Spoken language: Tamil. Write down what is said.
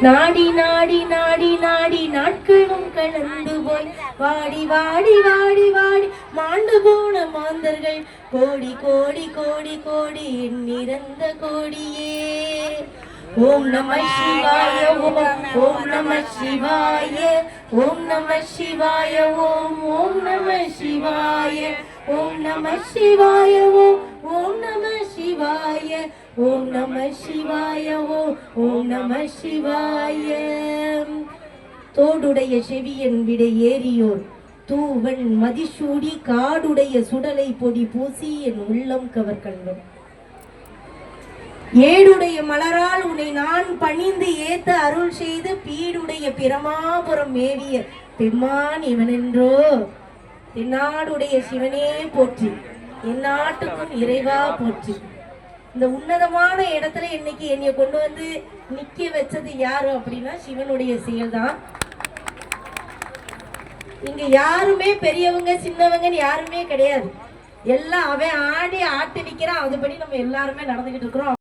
நாடி நாடி நாடி நாடி நாட்களும் கடந்து போய் வாடி வாடி வாடி வாடி மாண்டு போன மாந்தர்கள் கோடி கோடி கோடி கோடி எண்ணிறந்த கோடியே. ஓம் நம சிவாய ஓம் நம சிவாய ஓம் நம சிவாய ஓம் நம சிவாய ஓம் நம சிவாய ஓம் நம சிவாய ஓம் நம சிவாய ஓம் நம சிவாய. தோடுடைய செவியன் விடை ஏறியோர் தூவன் மதிசூடி காடுடைய சுடலை பொடி பூசி என் உள்ளம் கவர் கண்ணும். ஏடுடைய மலரால் உன்னை நான் பணிந்து ஏத்த அருள் செய்து பீடுடைய பிரமாபுரம் மேவிய பெம்மான் இவனென்றோ. தென்னாடுடைய சிவனே போற்றி, என் நாட்டுக்கும் இறைவா போற்றி. இந்த உன்னதமான இடத்துல இன்னைக்கு என்னைய கொண்டு வந்து நிக்க வச்சது யாரு அப்படின்னா சிவனுடைய செயல்தான். இங்க யாருமே பெரியவங்க சின்னவங்கன்னு யாருமே கிடையாது. எல்லாம் அவன் ஆடி ஆட்டு நிக்கிறான், அதுபடி நம்ம எல்லாருமே நடந்துகிட்டு இருக்கிறோம்.